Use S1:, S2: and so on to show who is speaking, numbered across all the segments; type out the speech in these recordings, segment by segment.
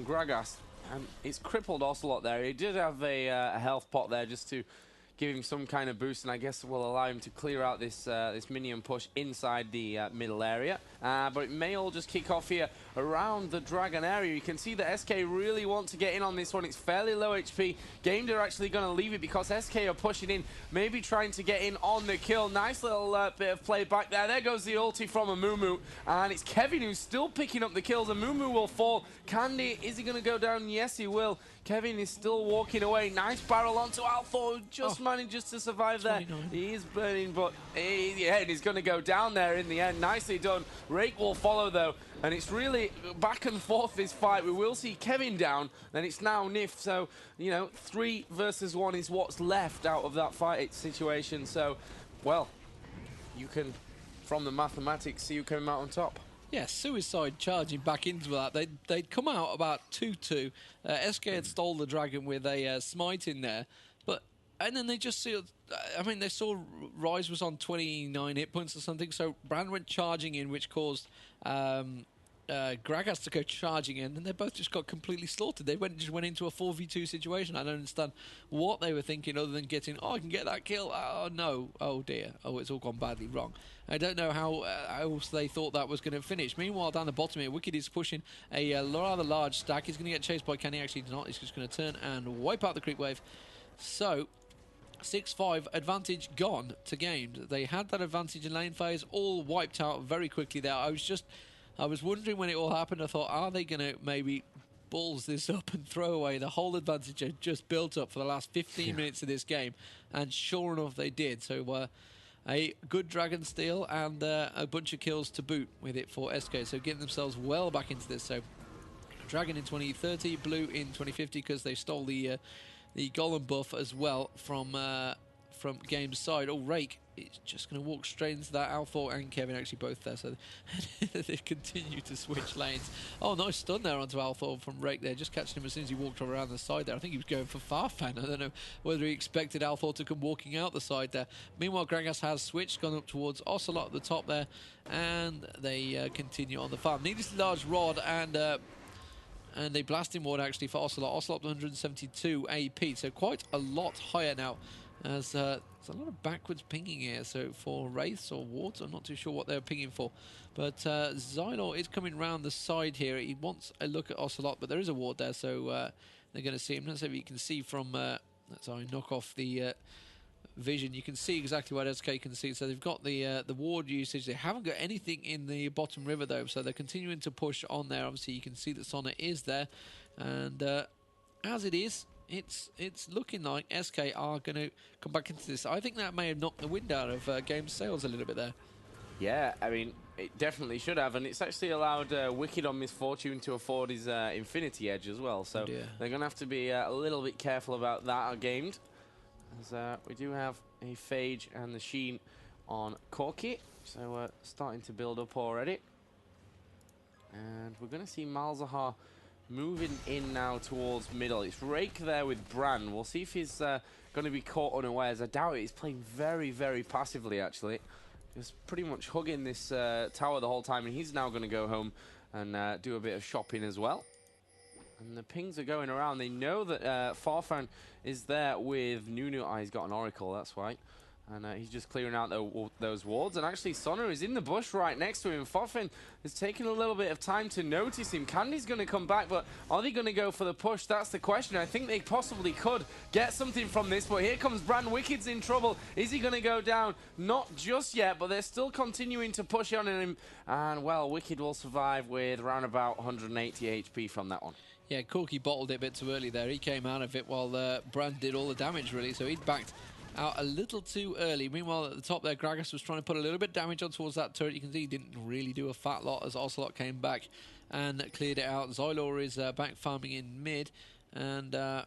S1: Gragas, and it's crippled Ocelot there. He did have a health pot there just to give him some kind of boost, and I guess will allow him to clear out this this minion push inside the middle area. But it may all just kick off here around the dragon area. You can see that SK really want to get in on this one. It's fairly low HP. Gamedde are actually going to leave it because SK are pushing in, maybe trying to get in on the kill. Nice little bit of play back there. There goes the ulti from Amumu, and it's Kevin who's still picking up the kills. Amumu will fall. Candy, is he going to go down? Yes, he will. Kevin is still walking away. Nice barrel onto Alpha, who just manages to survive there.
S2: 29.
S1: He is burning, but he's going to go down there in the end. Nicely done. Rake will follow, though, and it's really back and forth, this fight. We will see Kevin down, then it's now Nif. So, you know, 3 versus 1 is what's left out of that fight situation. So, well, you can, from the mathematics, see who came out on top.
S2: Yeah, Suicide charging back into that. They'd come out about 2-2. SK had stole the dragon with a smite in there. And then they just see, I mean, they saw Rise was on 29 hit points or something, so Brand went charging in, which caused Gragas to go charging in, and they both just got completely slaughtered. They just went into a 4v2 situation. I don't understand what they were thinking other than getting, oh, I can get that kill. Oh, no. Oh, dear. Oh, it's all gone badly wrong. I don't know how else they thought that was going to finish. Meanwhile, down the bottom here, Wicked is pushing a rather large stack. He's going to get chased by Kenny. Actually, not. He's just going to turn and wipe out the creep wave. So 6-5 advantage gone to Gamedde. They had that advantage in lane phase, all wiped out very quickly there. I was wondering when it all happened. I thought, are they going to maybe balls this up and throw away the whole advantage they just built up for the last 15 minutes of this game? And sure enough, they did. So a good dragon steal and a bunch of kills to boot with it for SK. So getting themselves well back into this. So dragon in 2030, blue in 2050 because they stole the golem buff as well from Game's side. Oh, Rake is just going to walk straight into that. Alpha and Kevin actually both there, so they continue to switch lanes. Oh, nice stun there onto Alpha from Rake there, just catching him as soon as he walked around the side there. I think he was going for Farfan. I don't know whether he expected Alpha to come walking out the side there. Meanwhile, Gragas has switched, gone up towards Ocelot at the top there, and they continue on the farm. Needlessly large rod and a blasting ward actually for Ocelot. Ocelot 172 AP, so quite a lot higher now. As there's a lot of backwards pinging here, so for Wraiths or wards, I'm not too sure what they're pinging for. But Xylor is coming round the side here. He wants a look at Ocelot, but there is a ward there, so they're going to see him. Let's see if you can see from... sorry, knock off the... vision. You can see exactly what SK can see. So they've got the ward usage. They haven't got anything in the bottom river though, so they're continuing to push on there. Obviously you can see that Sona is there, and as it is, it's looking like SK are going to come back into this. I think that may have knocked the wind out of Game's sails a little bit there.
S1: Yeah, I mean, it definitely should have, and it's actually allowed Wicked on Misfortune to afford his Infinity Edge as well, so they're going to have to be a little bit careful about that Gamedde. As we do have a Phage and the Sheen on Corki, so we're starting to build up already. And we're going to see Malzahar moving in now towards middle. It's Rake there with Bran. We'll see if he's going to be caught unawares. I doubt it. He's playing very, very passively, actually. Just pretty much hugging this tower the whole time, and he's now going to go home and do a bit of shopping as well. And the pings are going around. They know that Farfan is there with Nunu. Oh, he's got an Oracle, that's why. And he's just clearing out those wards. And actually, Sona is in the bush right next to him. Farfan is taking a little bit of time to notice him. Candy's going to come back, but are they going to go for the push? That's the question. I think they possibly could get something from this, but here comes Bran. Wicked's in trouble. Is he going to go down? Not just yet, but they're still continuing to push on him. And, well, Wicked will survive with around about 180 HP from that one.
S2: Yeah, Corki bottled it a bit too early there. He came out of it while Brand did all the damage, really, so he'd backed out a little too early. Meanwhile, at the top there, Gragas was trying to put a little bit of damage on towards that turret. You can see he didn't really do a fat lot as Ocelot came back and cleared it out. Xylor is back farming in mid, and as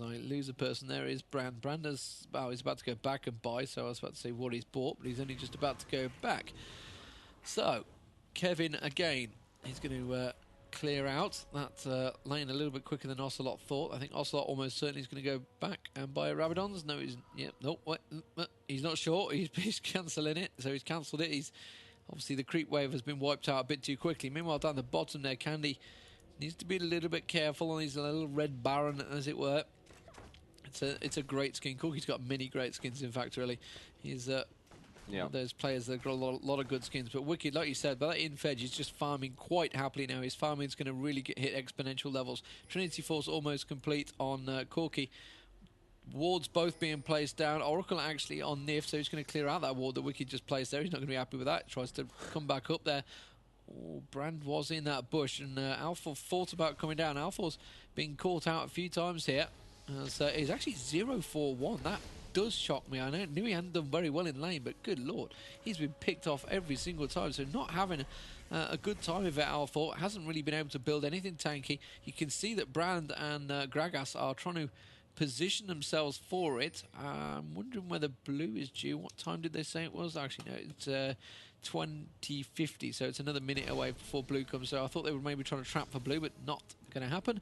S2: I lose a person, there is Brand. Brand is, well, he's about to go back and buy, so I was about to say what he's bought, but he's only just about to go back. So, Kevin again, he's going to clear out that lane a little bit quicker than Ocelot thought. I think Ocelot almost certainly is going to go back and buy Rabadons. No, he's... Yeah, no, wait, he's not sure. He's cancelling it, so he's cancelled it. He's Obviously, the creep wave has been wiped out a bit too quickly. Meanwhile, down the bottom there, Gamedde needs to be a little bit careful on his little red baron, as it were. It's a great skin. Corki's got many great skins, in fact, really. He's one of those players that have got a lot of good skins. But Wicked, like you said, by that in-fed, he's just farming quite happily now. His farming's going to really hit exponential levels. Trinity Force almost complete on Corki. Wards both being placed down. Oracle actually on Nif, so he's going to clear out that ward that Wicked just placed there. He's not going to be happy with that. Tries to come back up there. Oh, Brand was in that bush, and Alpha thought about coming down. Alpha's been caught out a few times here. So he's actually 0-4-1. That does shock me. I knew he hadn't done very well in lane, but good lord, he's been picked off every single time. So not having a good time with it, Alpha. Hasn't really been able to build anything tanky. You can see that Brand and Gragas are trying to position themselves for it. I'm wondering whether blue is due. What time did they say it was? Actually, no, it's 20:50, so it's another minute away before blue comes. So I thought they were maybe trying to trap for blue, but not going to happen.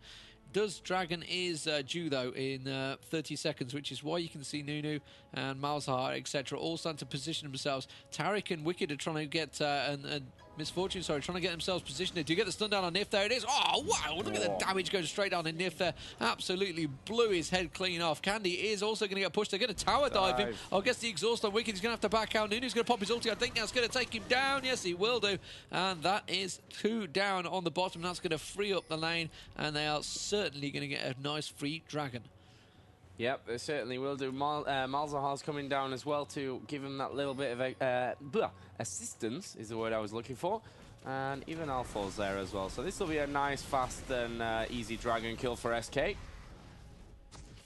S2: Dragon is due, though, in 30 seconds, which is why you can see Nunu and Malzahar, etc., all starting to position themselves. Tariq and Wicked are trying to get, and Misfortune, sorry, trying to get themselves positioned. Do you get the stun down on Nif? There it is. Oh, wow, look at the damage going straight down in Nif there. Absolutely blew his head clean off. Gamedde is also going to get pushed. They're going to tower dive him. I guess the exhaust on Wicked is going to have to back out. Nunu's going to pop his ulti. I think that's going to take him down. Yes, he will do. And that is 2 down on the bottom. That's going to free up the lane, and they are certainly going to get a nice free dragon.
S1: Yep, they certainly will do. Malzahar's coming down as well to give him that little bit of assistance, is the word I was looking for. And even Alpha's there as well. So this will be a nice, fast and easy dragon kill for SK. In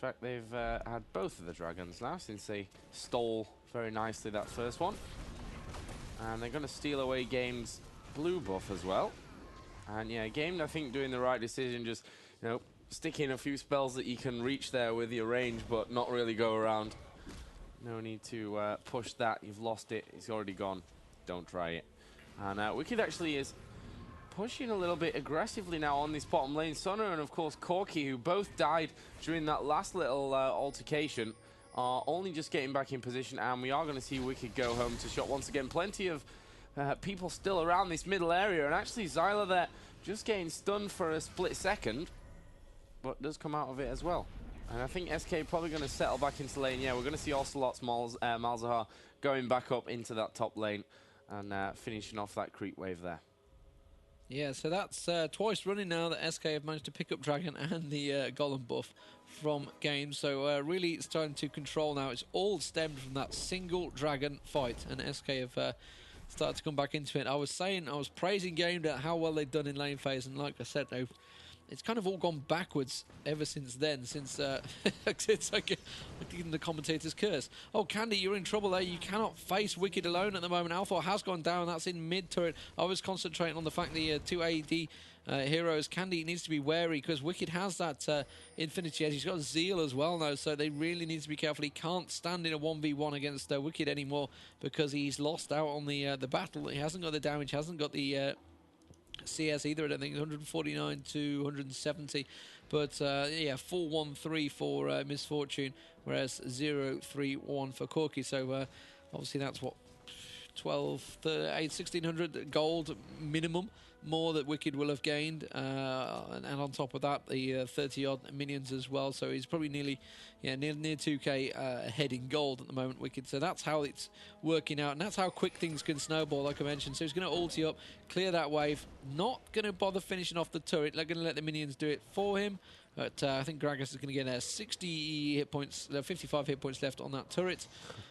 S1: fact, they've had both of the dragons now since they stole very nicely that first one. And they're going to steal away Game's blue buff as well. And yeah, Game, I think, doing the right decision, just, you know, stick in a few spells that you can reach there with your range, but not really go around. No need to push that. You've lost it. It's already gone. Don't try it. And Wicked actually is pushing a little bit aggressively now on this bottom lane. Sona and, of course, Corki, who both died during that last little altercation, are only just getting back in position, and we are going to see Wicked go home to shot once again. Plenty of people still around this middle area, and actually Zyla there just getting stunned for a split second, but does come out of it as well. And I think SK probably going to settle back into lane. Yeah, we're going to see Ocelot's Malzahar going back up into that top lane and finishing off that creep wave there.
S2: Yeah, so that's twice running now that SK have managed to pick up Dragon and the Golem buff from Game. So really starting to control now. It's all stemmed from that single Dragon fight, and SK have started to come back into it. I was praising Game at how well they'd done in lane phase, and like I said, it's kind of all gone backwards ever since then, since it's like even the commentator's curse. Oh, Gamedde, you're in trouble there. You cannot face Wicked alone at the moment. Alpha has gone down. That's in mid-turret. I was concentrating on the fact the 2 AD heroes. Gamedde needs to be wary because Wicked has that Infinity Edge. He's got Zeal as well now, so they really need to be careful. He can't stand in a 1v1 against Wicked anymore because he's lost out on the battle. He hasn't got the damage, hasn't got the CS either. I don't think 149 to 170, but yeah, 4-1-3 for Misfortune, whereas 0-3-1 for Corki. So obviously that's what 1,600 gold minimum more that Wicked will have gained, and on top of that the 30-odd minions as well. So he's probably near 2k ahead in gold at the moment, Wicked. So that's how it's working out, and that's how quick things can snowball, like I mentioned. So he's going to ulti up, clear that wave, not going to bother finishing off the turret. They're going to let the minions do it for him. But I think Gragas is going to get 60 hit points, 55 hit points left on that turret.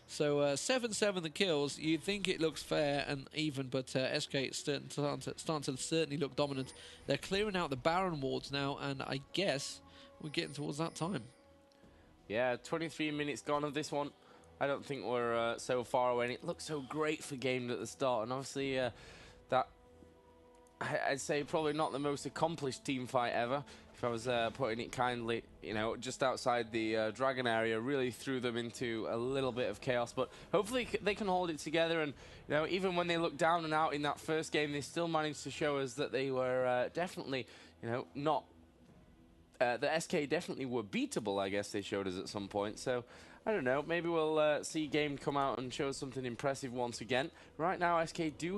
S2: So 7-7 the kills. You'd think it looks fair and even, but SK is starting to certainly look dominant. They're clearing out the Baron wards now, and I guess we're getting towards that time.
S1: Yeah, 23 minutes gone of this one. I don't think we're so far away. And it looked so great for Gamedde at the start, and obviously that I'd say probably not the most accomplished team fight ever. If I was putting it kindly, you know, just outside the Dragon area, really threw them into a little bit of chaos. But hopefully they can hold it together. And, you know, even when they looked down and out in that first game, they still managed to show us that they were definitely, you know, not... the SK definitely were beatable, I guess they showed us at some point. So, I don't know, maybe we'll see Game come out and show us something impressive once again. Right now, SK do have